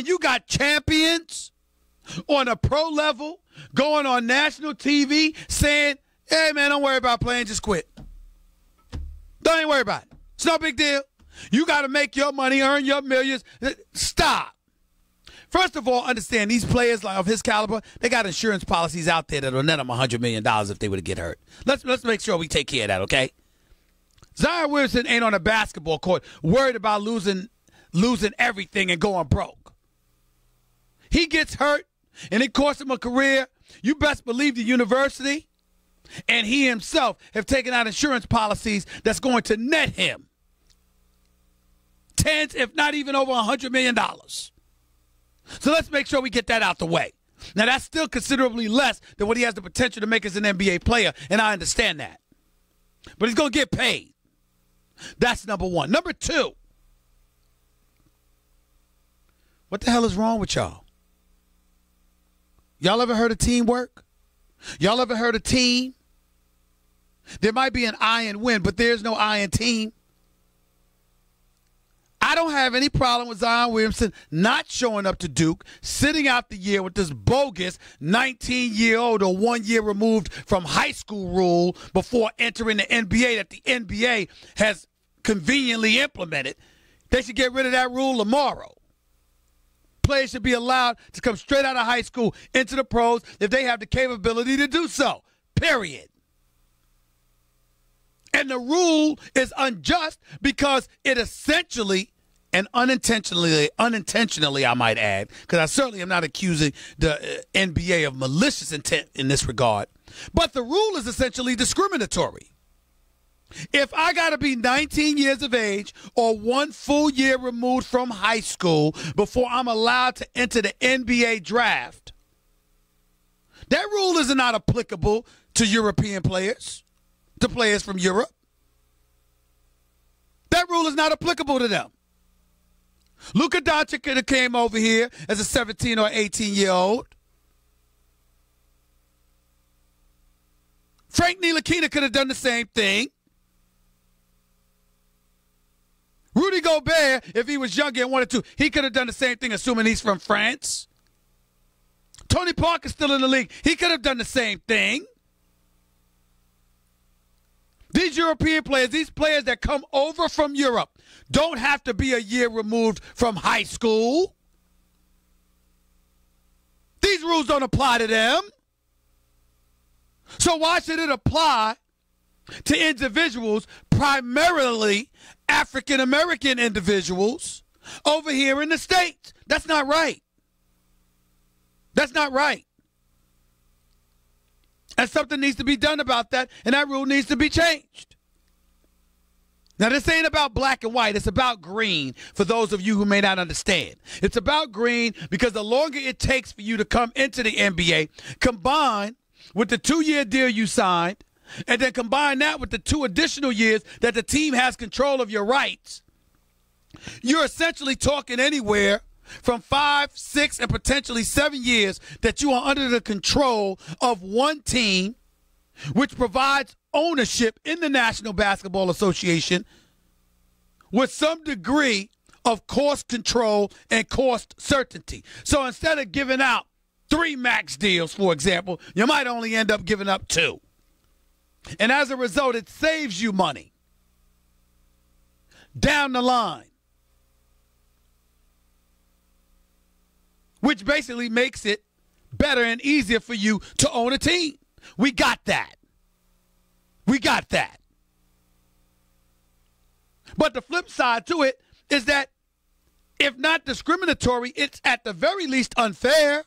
and you got champions on a pro level going on national TV saying, hey, man, don't worry about playing, just quit. Don't even worry about it. It's no big deal. You got to make your money, earn your millions. Stop. First of all, understand these players of his caliber, they got insurance policies out there that'll net them $100 million if they were to get hurt. Let's make sure we take care of that, okay? Zion Williamson ain't on a basketball court worried about losing everything and going broke. He gets hurt, and it costs him a career. You best believe the university and he himself have taken out insurance policies that's going to net him tens, if not even over $100 million. So let's make sure we get that out the way. Now, that's still considerably less than what he has the potential to make as an NBA player, and I understand that. But he's going to get paid. That's number one. Number two, what the hell is wrong with y'all? Y'all ever heard of teamwork? Y'all ever heard of team? There might be an I in win, but there's no I in team. I don't have any problem with Zion Williamson not showing up to Duke, sitting out the year with this bogus 19-year-old or 1 year removed from high school rule before entering the NBA that the NBA has conveniently implemented. They should get rid of that rule tomorrow. Players should be allowed to come straight out of high school into the pros if they have the capability to do so, period. And the rule is unjust because it essentially and unintentionally, I might add, because I certainly am not accusing the NBA of malicious intent in this regard, but the rule is essentially discriminatory. If I got to be 19 years of age or 1 full year removed from high school before I'm allowed to enter the NBA draft, that rule is not applicable to European players, to players from Europe. That rule is not applicable to them. Luka Doncic could have came over here as a 17 or 18-year-old. Frank Ntilikina could have done the same thing. Rudy Gobert, if he was younger and wanted to, he could have done the same thing, assuming he's from France. Tony Parker's still in the league. He could have done the same thing. These European players, these players that come over from Europe, don't have to be a year removed from high school. These rules don't apply to them. So why should it apply to individuals, primarily African-American individuals, over here in the States? That's not right. That's not right. And something needs to be done about that, and that rule needs to be changed. Now, this ain't about black and white. It's about green, for those of you who may not understand. It's about green because the longer it takes for you to come into the NBA, combined with the 2-year deal you signed, and then combine that with the 2 additional years that the team has control of your rights, you're essentially talking anywhere from 5, 6, and potentially 7 years that you are under the control of one team, which provides ownership in the National Basketball Association with some degree of cost control and cost certainty. So instead of giving out 3 max deals, for example, you might only end up giving up 2. And as a result, it saves you money down the line, which basically makes it better and easier for you to own a team. We got that. We got that. But the flip side to it is that if not discriminatory, it's at the very least unfair,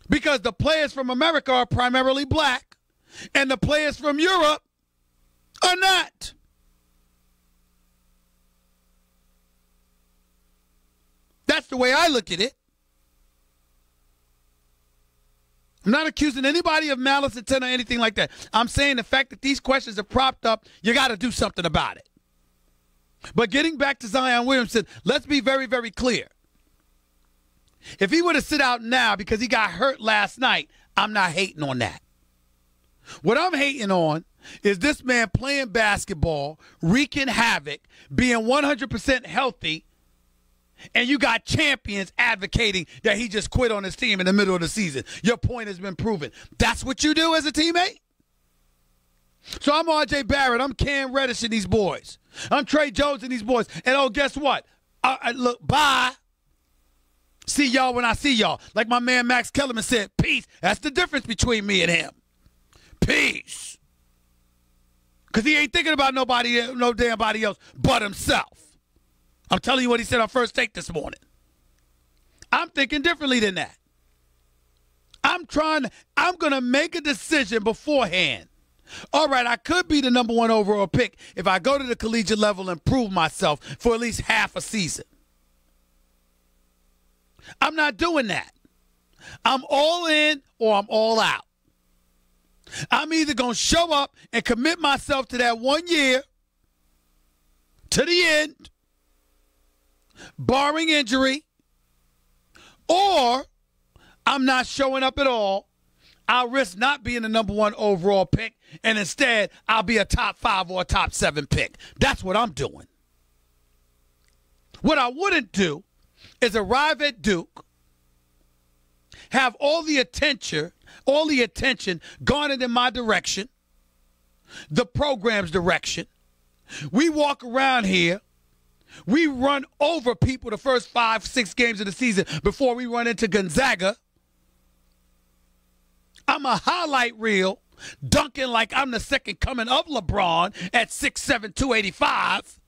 because the players from America are primarily black and the players from Europe are not. That's the way I look at it. I'm not accusing anybody of malice intent or anything like that. I'm saying the fact that these questions are propped up, you got to do something about it. But getting back to Zion Williamson, let's be very, very clear. If he were to sit out now because he got hurt last night, I'm not hating on that. What I'm hating on is this man playing basketball, wreaking havoc, being 100% healthy, And you got champions advocating that he just quit on his team in the middle of the season. Your point has been proven. That's what you do as a teammate? So I'm R.J. Barrett. I'm Cam Reddish and these boys. I'm Trey Jones and these boys. And, oh, guess what? Look, bye. See y'all when I see y'all. Like my man Max Kellerman said, peace. That's the difference between me and him. Peace. Because he ain't thinking about no damn body else but himself. I'm telling you what he said on First Take this morning. I'm thinking differently than that. I'm going to make a decision beforehand. All right, I could be the number 1 overall pick if I go to the collegiate level and prove myself for at least half a season. I'm not doing that. I'm all in or I'm all out. I'm either going to show up and commit myself to that 1 year to the end, barring injury, or I'm not showing up at all. I'll risk not being the number 1 overall pick, and instead I'll be a top 5 or a top 7 pick. That's what I'm doing. What I wouldn't do is arrive at Duke, have all the attention garnered in my direction, the program's direction. We walk around here. We run over people the first 5-6 games of the season before we run into Gonzaga. I'm a highlight reel, dunking like I'm the second coming of LeBron at 6'7", 285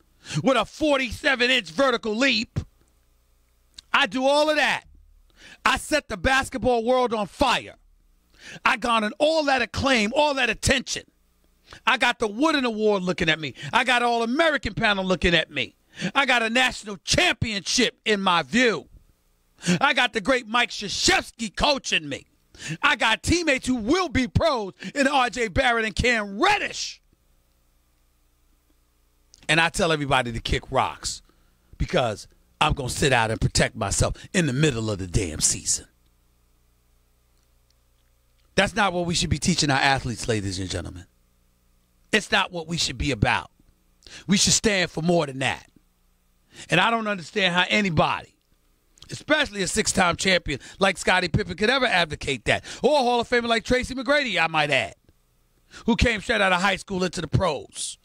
with a 47-inch vertical leap. I do all of that. I set the basketball world on fire. I garnered all that acclaim, all that attention. I got the Wooden Award looking at me. I got an All-American panel looking at me. I got a national championship in my view. I got the great Mike Krzyzewski coaching me. I got teammates who will be pros in R.J. Barrett and Cam Reddish. And I tell everybody to kick rocks because I'm going to sit out and protect myself in the middle of the damn season. That's not what we should be teaching our athletes, ladies and gentlemen. It's not what we should be about. We should stand for more than that. And I don't understand how anybody, especially a 6-time champion like Scottie Pippen, could ever advocate that. Or a Hall of Famer like Tracy McGrady, I might add, who came straight out of high school into the pros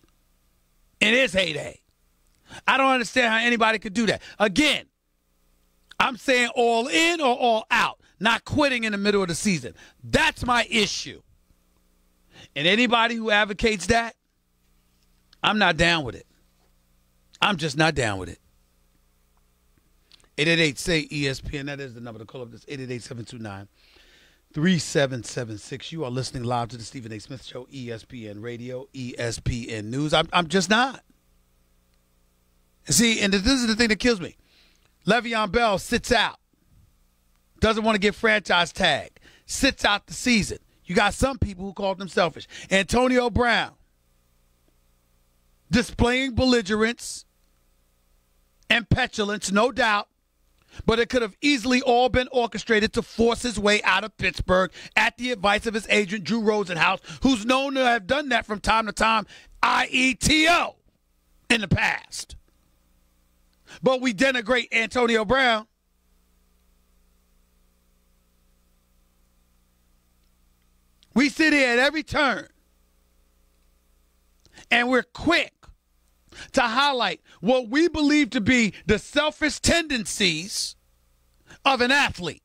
in his heyday. I don't understand how anybody could do that. Again, I'm saying all in or all out, not quitting in the middle of the season. That's my issue. And anybody who advocates that, I'm not down with it. I'm just not down with it. 888-SAY-ESPN. That is the number to call up. This 888-729-3776. You are listening live to the Stephen A. Smith Show, ESPN Radio, ESPN News. I'm just not. See, and this is the thing that kills me. Le'Veon Bell sits out. Doesn't want to get franchise tagged. Sits out the season. You got some people who call them selfish. Antonio Brown displaying belligerence and petulance, no doubt. But it could have easily all been orchestrated to force his way out of Pittsburgh at the advice of his agent, Drew Rosenhaus, who's known to have done that from time to time, i.e. T.O. in the past. But we denigrate Antonio Brown. We sit here at every turn, and we're quick to highlight what we believe to be the selfish tendencies of an athlete.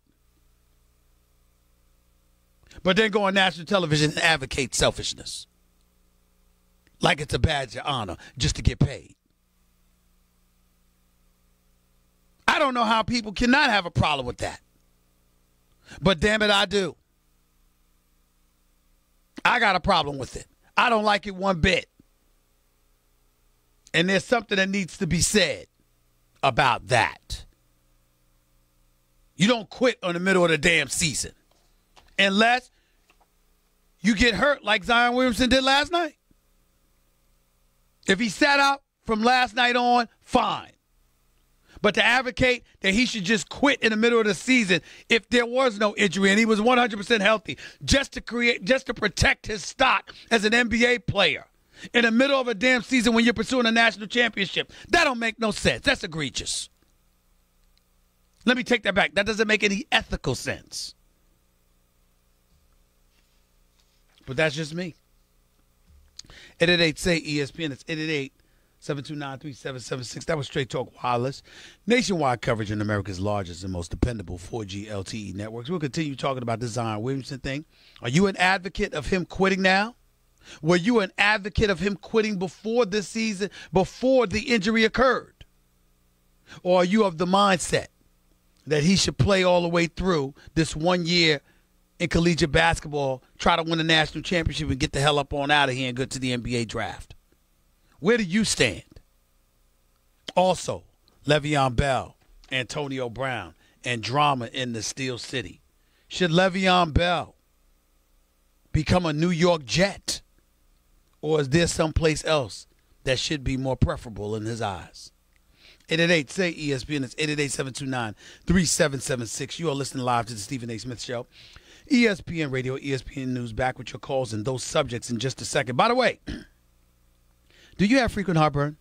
But then go on national television and advocate selfishness like it's a badge of honor just to get paid. I don't know how people cannot have a problem with that. But damn it, I do. I got a problem with it. I don't like it one bit. And there's something that needs to be said about that. You don't quit on the middle of the damn season unless you get hurt like Zion Williamson did last night. If he sat out from last night on, fine. But to advocate that he should just quit in the middle of the season if there was no injury and he was 100% healthy just to protect his stock as an NBA player in the middle of a damn season when you're pursuing a national championship, that don't make no sense. That's egregious. Let me take that back. That doesn't make any ethical sense. But that's just me. 888-SAY-ESPN. It's 888-729-3776. That was Straight Talk Wireless. Nationwide coverage in America's largest and most dependable 4G LTE networks. We'll continue talking about the Zion Williamson thing. Are you an advocate of him quitting now? Were you an advocate of him quitting before this season, before the injury occurred? Or are you of the mindset that he should play all the way through this 1 year in collegiate basketball, try to win a national championship, and get the hell up on out of here and go to the NBA draft? Where do you stand? Also, Le'Veon Bell, Antonio Brown, and drama in the Steel City. Should Le'Veon Bell become a New York Jet? Or is there someplace else that should be more preferable in his eyes? 888-SAY-ESPN. It's 888-729-3776. You are listening live to the Stephen A. Smith Show. ESPN Radio, ESPN News, back with your calls and those subjects in just a second. By the way, do you have frequent heartburn?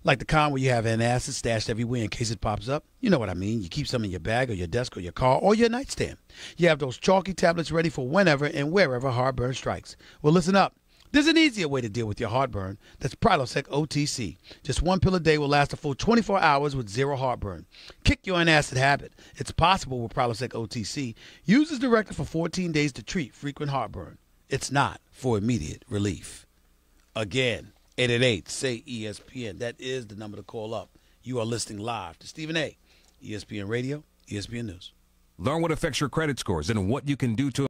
Like the kind where you have an acid stashed everywhere in case it pops up? You know what I mean. You keep some in your bag or your desk or your car or your nightstand. You have those chalky tablets ready for whenever and wherever heartburn strikes. Well, listen up. There's an easier way to deal with your heartburn. That's Prilosec OTC. Just one pill a day will last a full 24 hours with zero heartburn. Kick your antacid habit. It's possible with Prilosec OTC. Use as directed for 14 days to treat frequent heartburn. It's not for immediate relief. Again, 888-SAY-ESPN. That is the number to call up. You are listening live to Stephen A. ESPN Radio, ESPN News. Learn what affects your credit scores and what you can do to